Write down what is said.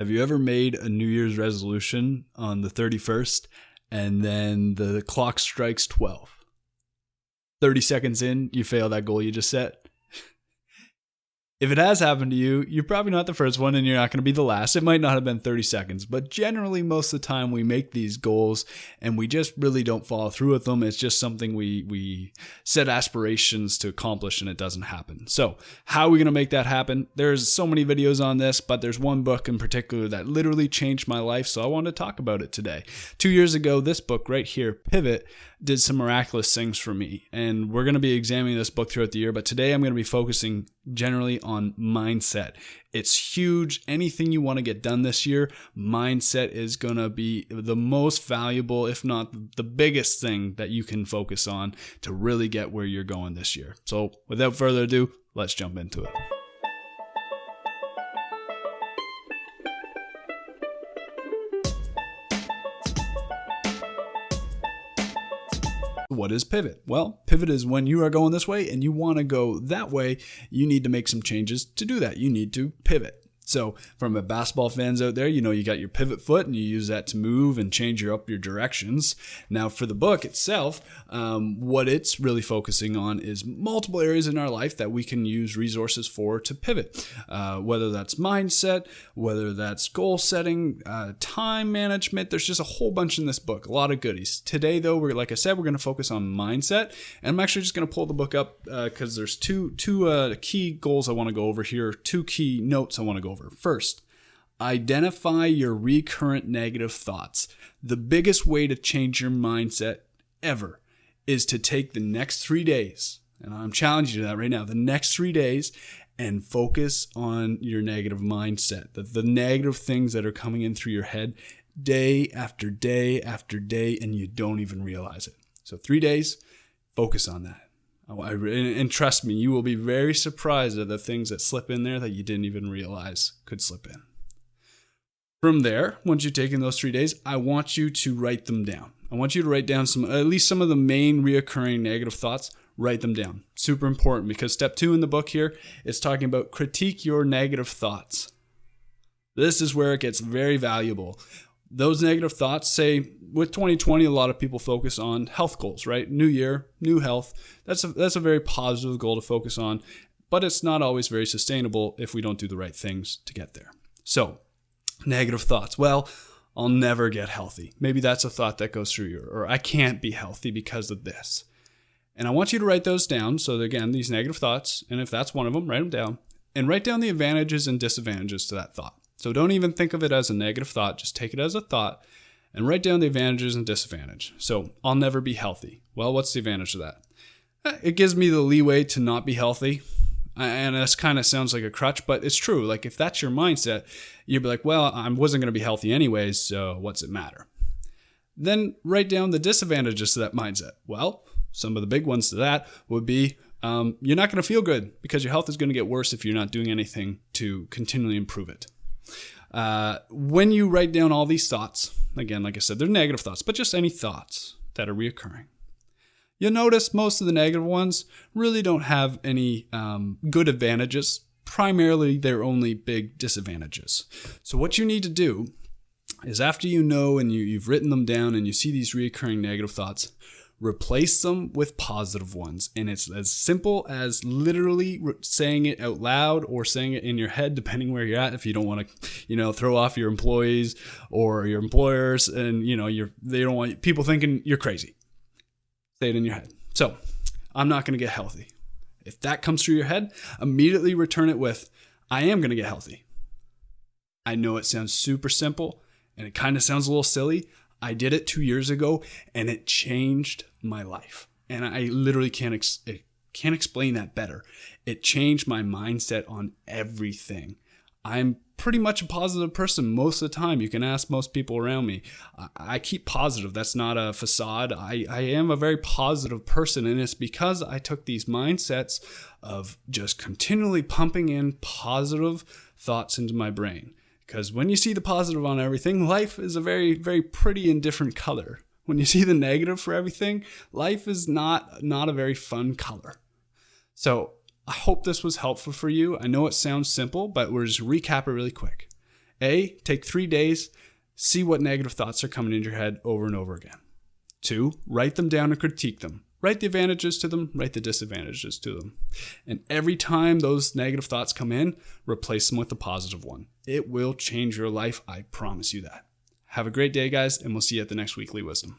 Have you ever made a New Year's resolution on the 31st and then the clock strikes 12? 30 seconds in, you fail that goal you just set? If it has happened to you, you're probably not the first one and you're not going to be the last. It might not have been 30 seconds, but generally most of the time we make these goals and we just really don't follow through with them. It's just something we set aspirations to accomplish and it doesn't happen. So how are we going to make that happen? There's so many videos on this, but there's one book in particular that literally changed my life. So I want to talk about it today. 2 years ago, this book right here, Pivot, did some miraculous things for me. And we're going to be examining this book throughout the year, but today I'm going to be focusing generally on mindset. It's huge. Anything you want to get done this year, mindset is going to be the most valuable, if not the biggest thing that you can focus on to really get where you're going this year. So without further ado, let's jump into it. What is pivot? Well, pivot is when you are going this way and you want to go that way, you need to make some changes to do that. You need to pivot. So from a basketball fans out there, you know, you got your pivot foot and you use that to move and change your directions. Now for the book itself, what it's really focusing on is multiple areas in our life that we can use resources for to pivot, whether that's mindset, whether that's goal setting, time management. There's just a whole bunch in this book, a lot of goodies. Today though, like I said, we're going to focus on mindset, and I'm actually just going to pull the book up because there's two key goals I want to go over here, two key notes I want to go over. First, identify your recurrent negative thoughts. The biggest way to change your mindset ever is to take the next 3 days, and I'm challenging you to that right now, the next 3 days, and focus on your negative mindset, the negative things that are coming in through your head day after day after day, and you don't even realize it. So 3 days, focus on that. And trust me, you will be very surprised at the things that slip in there that you didn't even realize could slip in. From there, once you've taken those 3 days, I want you to write them down. I want you to write down at least some of the main reoccurring negative thoughts. Write them down. Super important, because step 2 in the book here is talking about critique your negative thoughts. This is where it gets very valuable. Those negative thoughts, say with 2020, a lot of people focus on health goals, right? New year, new health. That's a very positive goal to focus on, but it's not always very sustainable if we don't do the right things to get there. So negative thoughts. Well, I'll never get healthy. Maybe that's a thought that goes through you, or I can't be healthy because of this. And I want you to write those down. So again, these negative thoughts, and if that's one of them, write them down and write down the advantages and disadvantages to that thought. So don't even think of it as a negative thought. Just take it as a thought and write down the advantages and disadvantages. So I'll never be healthy. Well, what's the advantage of that? It gives me the leeway to not be healthy. And this kind of sounds like a crutch, but it's true. Like if that's your mindset, you'd be like, well, I wasn't going to be healthy anyways, so what's it matter? Then write down the disadvantages to that mindset. Well, some of the big ones to that would be you're not going to feel good because your health is going to get worse if you're not doing anything to continually improve it. When you write down all these thoughts, again, like I said, they're negative thoughts, but just any thoughts that are reoccurring, you'll notice most of the negative ones really don't have any good advantages. Primarily, they're only big disadvantages. So what you need to do is, after you know and you've written them down and you see these reoccurring negative thoughts, replace them with positive ones. And it's as simple as literally saying it out loud or saying it in your head, depending where you're at. If you don't want to, throw off your employees or your employers, and they don't want people thinking you're crazy. Say it in your head. So, I'm not going to get healthy. If that comes through your head, immediately return it with, I am going to get healthy. I know it sounds super simple and it kind of sounds a little silly. I did it 2 years ago and it changed my life. And I literally can't explain that better. It changed my mindset on everything. I'm pretty much a positive person most of the time. You can ask most people around me. I keep positive. That's not a facade. I am a very positive person, and it's because I took these mindsets of just continually pumping in positive thoughts into my brain. Because when you see the positive on everything, life is a very, very pretty and different color. When you see the negative for everything, life is not a very fun color. So I hope this was helpful for you. I know it sounds simple, but we'll just recap it really quick. A, take 3 days, see what negative thoughts are coming into your head over and over again. 2, write them down and critique them. Write the advantages to them, write the disadvantages to them. And every time those negative thoughts come in, replace them with a positive one. It will change your life, I promise you that. Have a great day, guys, and we'll see you at the next Weekly Wisdom.